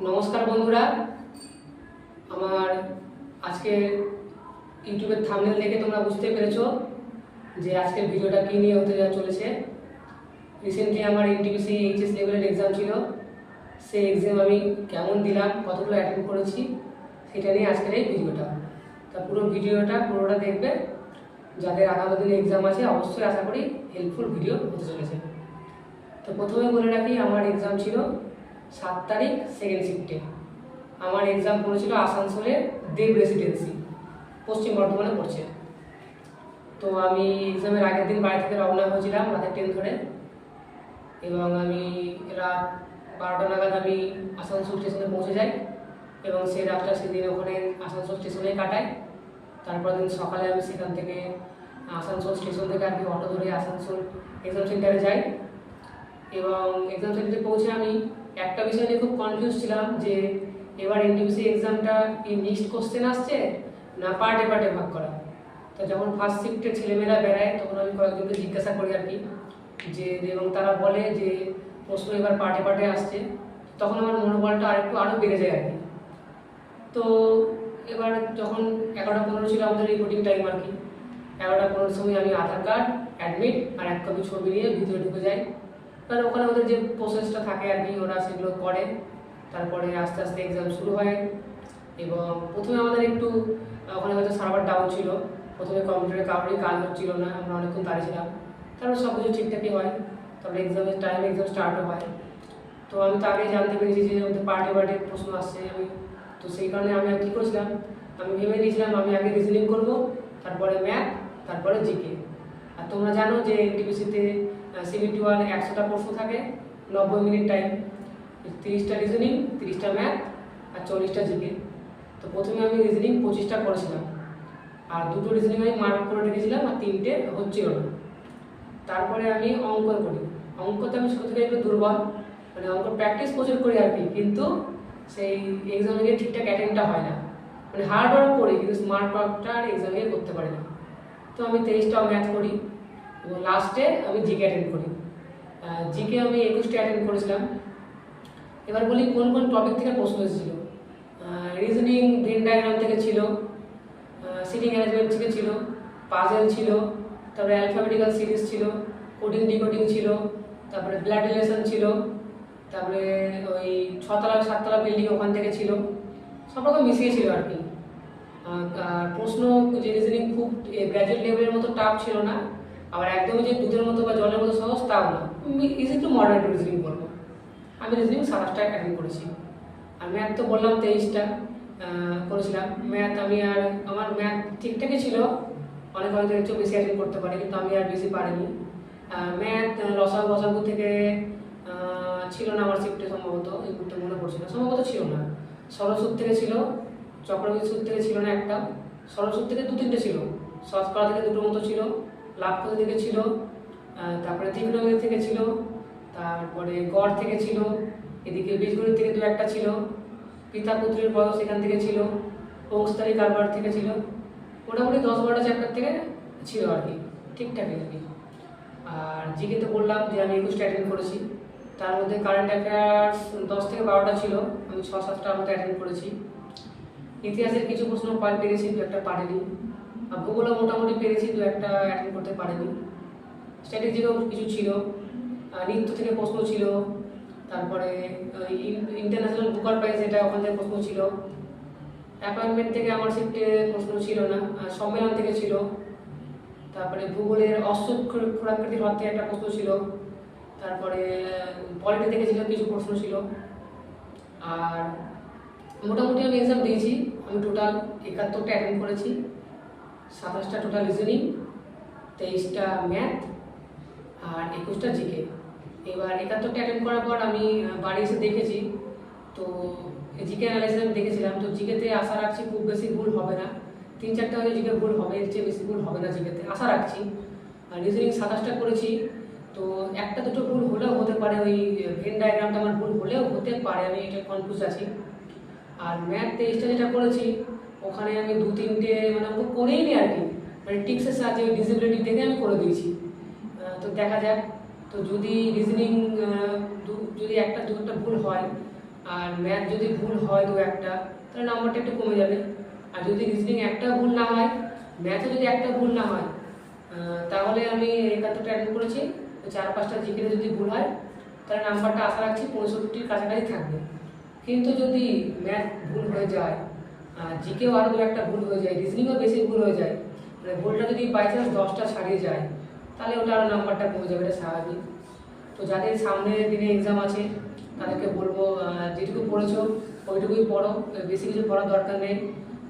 নমস্কার বন্ধুরা, আমার আজকে ইউটিউবের থাম্বনেল দেখে তোমরা বুঝতে পেরেছো যে আজকের ভিডিওটা কী নিয়ে হতে চলেছে। রিসেন্টলি আমার এনটিপিসি এইচএস লেভেলের এক্সাম ছিল। সেই এক্সাম আমি কেমন দিলাম, কতগুলো অ্যাটেন্ড করেছি, সেটা নিয়ে আজকের এই ভিডিওটা। তা পুরোটা দেখবে। যাদের আগামী দিনে এক্সাম আছে অবশ্যই আশা করি হেল্পফুল ভিডিও হতে চলেছে। তো প্রথমে বলে রাখি, আমার এক্সাম ছিল 7 তারিখ সেকেন্ড শিফটে। আমার এক্সাম পড়েছিল আসানসোলের দেব রেসিডেন্সি, পশ্চিম বর্ধমানে পড়ছে। তো আমি এক্সামের আগের দিন বাড়ি থেকে রওনা হয়েছিলাম রাতের ট্রেন ধরে, এবং আমি রাত 12টা নাগাদ আমি আসানসোল স্টেশনে পৌঁছে যাই, এবং সেই রাতটা সেদিন ওখানে আসানসোল স্টেশনেই কাটাই। তারপর দিন সকালে আমি সেখান থেকে আসানসোল স্টেশন থেকে আর কি অটো ধরে আসানসোল এক্সাম সেন্টারে যাই। এবং এক্সাম সেন্টারে পৌঁছে আমি একটা বিষয় নিয়ে খুব কনফিউজ ছিলাম যে এবার এনটিপিসি এক্সামটা কি মিক্সড কোশ্চেন আসছে না পার্টে পার্টে ভাগ করা। তো যখন ফার্স্ট শিফটের ছেলেমেয়েরা বেড়ায় তখন আমি কয়েকজনকে জিজ্ঞাসা করি আর কি, যে এবং তারা বলে যে প্রশ্ন এবার পার্টে পার্টে আসছে। তখন আমার মনোবলটা আরও বেড়ে যায় আর কি। তো এবার যখন 11টা 15 ছিল আমাদের রিপোর্টিং টাইম আর কি, 11টা 15 সময় আমি আধার কার্ড, অ্যাডমিট আর এক কপি ছবি নিয়ে ভিতরে ঢুকে যাই। কারণ ওখানে ওদের যে প্রসেসটা থাকে আর কি, ওরা সেগুলো করে। তারপরে আস্তে আস্তে এক্সাম শুরু হয়। এবং প্রথমে আমাদের একটু ওখানে হয়তো সার্ভার ডাউন ছিল, প্রথমে কম্পিউটারে কাউরি কাজ হচ্ছিল না, আমরা অনেকক্ষণ দাঁড়িয়েছিলাম। তারপর সব কিছু ঠিকঠাকই হয়, তারপরে এক্সামের টাইমে এক্সাম স্টার্টও হয়। তো আমি তো আগেই জানতে পেরেছি যে ওদের পার্টে পার্টে প্রশ্ন আসছে। তো সেই কারণে আমি আর কী করেছিলাম, আমি ভেবে নিয়েছিলাম আমি আগে রিজনিং করবো, তারপরে ম্যাথ, তারপরে জিকে। আর তোমরা জানো যে এনটিপিসিতে 71 100টা প্রশ্ন থাকে, 90 মিনিট টাইম, 30টা রিজনিং, 30টা ম্যাথ আর 40টা জিকে। তো প্রথমে আমি রিজনিং 25টা করেছিলাম, আর 2টো রিজনিং আমি মার্ক করে রেখেছিলাম, আর 3টে হচ্ছিল না। তারপরে আমি অঙ্ক করি। অঙ্কতে আমি শুরু থেকে একটু দুর্বল, মানে অঙ্ক প্র্যাকটিস প্রচুর করি আর কি, কিন্তু সেই এক্সামে গিয়ে ঠিকঠাক অ্যাটেন্ডটা হয় না। মানে হার্ড ওয়ার্ক করি কিন্তু স্মার্ট ওয়ার্কটা আর এক্সামে করতে পারি না। তো আমি 23টা ম্যাথ করি, এবং লাস্টে আমি জিকে অ্যাটেন্ড করি। জিকে আমি 21টা অ্যাটেন্ড করেছিলাম। এবার বলি কোন কোন টপিক থেকে প্রশ্ন এসেছিল। রিজনিং ভেন ডায়াগ্রাম থেকে ছিল, সিটিং অ্যারেঞ্জমেন্ট থেকে ছিল, পাজেল ছিল, তারপরে অ্যালফাবেটিক্যাল সিরিজ ছিল, কোডিং ডিকোডিং ছিল, তারপরে ব্লাড রিলেশন ছিল, তারপরে ওই 6তলা 7তলা বিল্ডিং ওখান থেকে ছিল, সব রকম মিশিয়ে ছিল আর কি। আর প্রশ্ন যে রিজনিং খুব গ্র্যাজুয়েট লেভেলের মতো টাফ ছিল না, আবার একদমই যে দুধের মতো বা জলের মতো সহজ তাও না, ইজি টু মডারেট রিজনিং বলবো। আমি রিজনিং 27টা অ্যাটেন্ড করেছি। আর ম্যাথ তো বললাম 23টা করেছিলাম। ম্যাথ আমার ম্যাথ ঠিকঠাকই ছিল, অনেক হয়তো একটু বেশি অ্যাটেন্ড করতে পারি, কিন্তু আমি আর বেশি পারিনি। ম্যাথ লসাগু থেকে ছিল না আমার শিফটে, সম্ভবত এই মুহূর্তে মনে পড়ছে না, সম্ভবত ছিল না। সরল সূত্র থেকে ছিল, চক্রবৃদ্ধি সূত্র থেকে ছিল না একটা, সরল সূত্র থেকে 2-3টে ছিল, শতকরা থেকে 2টোর মতো ছিল, লাভ ক্ষতি থেকে ছিল, তারপরে ত্রিকোণমিতি থেকে ছিল, তারপরে গড় থেকে ছিল, এদিকে বীজগণিত থেকে 2-1টা ছিল, পিতা পুত্রের বয়স এখান থেকে ছিল, অংশধারী কারবার থেকে ছিল। মোটামুটি 10-12টা চ্যাপ্টার থেকে ছিল আর কি, ঠিকঠাকই আর কি। আর জিকে তো বললাম যে আমি 21টা অ্যাটেন্ড করেছি। তার মধ্যে কারেন্ট অ্যাফেয়ার্স 10 থেকে 12টা ছিল, আমি 6-7টার মতো অ্যাটেন্ড করেছি। ইতিহাসের কিছু প্রশ্ন পেরেছি, 2-1টা পারিনি। আর ভূগোলও মোটামুটি পেরেছি, 2-1টা অ্যাটেন্ড করতে পারিনি। স্ট্র্যাটেজিরও কিছু ছিল, নৃত্য থেকে প্রশ্ন ছিল, তারপরে ইন্টারন্যাশনাল বুকার প্রাইজ এটা ওখান থেকে প্রশ্ন ছিল, অ্যাপয়েন্টমেন্ট থেকে আমার শিফটে প্রশ্ন ছিল না, সম্মেলন থেকে ছিল, তারপরে ভূগোলের অশ্বক্ষুরাকৃতির হ্রদ থেকে একটা প্রশ্ন ছিল, তারপরে পলিটি থেকে ছিল কিছু প্রশ্ন ছিল। আর মোটামুটি আমি এক্সাম দিয়েছি, আমি টোটাল 71টা অ্যাটেন্ড করেছি, 27টা টোটাল রিজনিং, 23টা ম্যাথ আর 21টা জিকে। এবার 71টা অ্যাটেন্ড করার পর আমি বাড়ি এসে দেখেছি, তো জিকে অ্যানালাইসিস আমি দেখেছিলাম। তো জিকেতে আশা রাখছি খুব বেশি ভুল হবে না, 3-4টা হয়তো জিকে ভুল হবে, এর চেয়ে বেশি ভুল হবে না জিকেতে আশা রাখছি। আর রিজনিং 27টা করেছি, তো 1-2টো ভুল হলেও হতে পারে, ওই ভেন ডায়াগ্রামটা আমার ভুল হলেও হতে পারে, আমি এটা কনফিউজ আছি। আর ম্যাথ 23টা যেটা করেছি ওখানে আমি 2-3টে মানে ওকে করেই নি আর কি, মানে টিক্সের সাহায্যে ডিসেবিলিটি দেখে আমি করে দিয়েছি। তো দেখা যাক, তো যদি রিজনিং যদি 1-2টা ভুল হয় আর ম্যাথ যদি ভুল হয় দু একটা তাহলে নাম্বারটা একটু কমে যাবে। আর যদি রিজনিং একটা ভুল না হয়, ম্যাথে যদি একটা ভুল না হয়, তাহলে আমি 71টা অ্যাটেন্ড করেছি, 4-5টা জিকেতে যদি ভুল হয় তাহলে নাম্বারটা আশা রাখছি 65-র কাছাকাছি থাকবে। কিন্তু যদি ম্যাথ ভুল হয়ে যায়, জিকেও আরও দু একটা ভুল হয়ে যায়, রিজনিংও বেশি ভুল হয়ে যায়, মানে ভুলটা যদি বাই চান্স 10টা ছাড়িয়ে যায় তাহলে ওটা আরও নাম্বারটা কমে যাবে, এটা স্বাভাবিক। তো যাদের সামনের দিনে এক্সাম আছে তাদেরকে বলবো যেটুকু পড়েছো ওইটুকুই পড়ো, বেশি কিছু পড়ার দরকার নেই।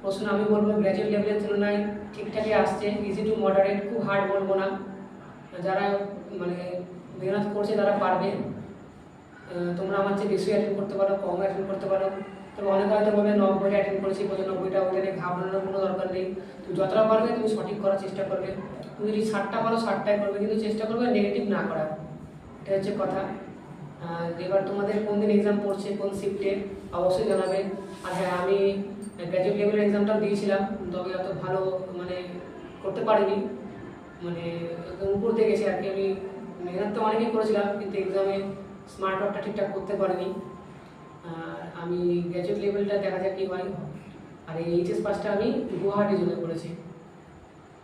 প্রশ্ন আমি বলবো গ্র্যাজুয়েট লেভেলের তুলনায় ঠিকঠাকই আসছে, ইজি টু মডারেট, খুব হার্ড বলবো না। যারা মানে মেহনত করছে তারা পারবে। তোমরা আমার চেয়ে বেশি অ্যাটেন্ড করতে পারো, কম অ্যাটেন্ড করতে পারো। তবে অনেক হয়তো বলবে 90টা অ্যাটেন্ড করেছি, 95টা, ওটা নিয়ে ঘাবড়ানোর কোনো দরকার নেই। তুমি যতটা পারবে তুমি সঠিক করার চেষ্টা করবে। তুমি যদি 60টা পারো 60টাই করবে, কিন্তু চেষ্টা করবে নেগেটিভ না করার, এটা হচ্ছে কথা। এবার তোমাদের কোন দিন এক্সাম পড়ছে, কোন শিফটে, অবশ্যই জানাবে। আর হ্যাঁ, আমি গ্র্যাজুয়েট লেভেলের এক্সামটাও দিয়েছিলাম, তবে অত ভালো মানে করতে পারিনি, মানে একদম উপর দিয়ে গেছি আর কি। আমি মেহনত তো অনেকই করেছিলাম, কিন্তু এক্সামে স্মার্ট ওয়ার্কটা ঠিকঠাক করতে পারিনি। আর আমি গ্র্যাজুয়েট লেভেলটা দেখা যাক কী হয়। আর এই এইচএস পাসটা আমি গুয়াহাটির জন্য করেছি।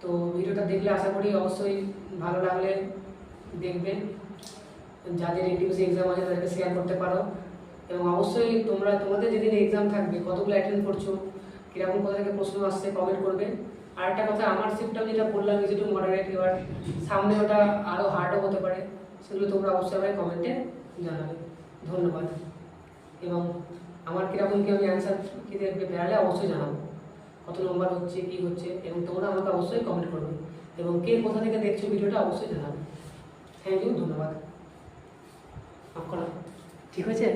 তো ভিডিওটা দেখলে আশা করি অবশ্যই ভালো লাগলে দেখবে, যাদের এনটিপিসি এক্সাম আছে তাদেরকে শেয়ার করতে পারো। এবং অবশ্যই তোমাদের যেদিন এক্সাম থাকবে কতগুলো অ্যাটেন্ড করছো, কীরকম কোথা থেকে প্রশ্ন আসছে কমেন্ট করবে। আর একটা কথা, আমার শিফটটাও যেটা বললাম ইজি টু মডারেট, এবার সামনে ওটা আরও হার্ডও হতে পারে, সেগুলো তোমরা অবশ্যই আমায় কমেন্টে জানাবে। ধন্যবাদ। এবং আমার কীরকম কি আমি অ্যান্সার কী দেখবে বেড়ালে অবশ্যই জানাবো, কত নম্বর হচ্ছে কী হচ্ছে, এবং তোমরা আমাকে অবশ্যই কমেন্ট করবে। এবং কে কোথা থেকে দেখছো ভিডিওটা অবশ্যই জানাবে। থ্যাংক ইউ, ধন্যবাদ। ঠিক আছে।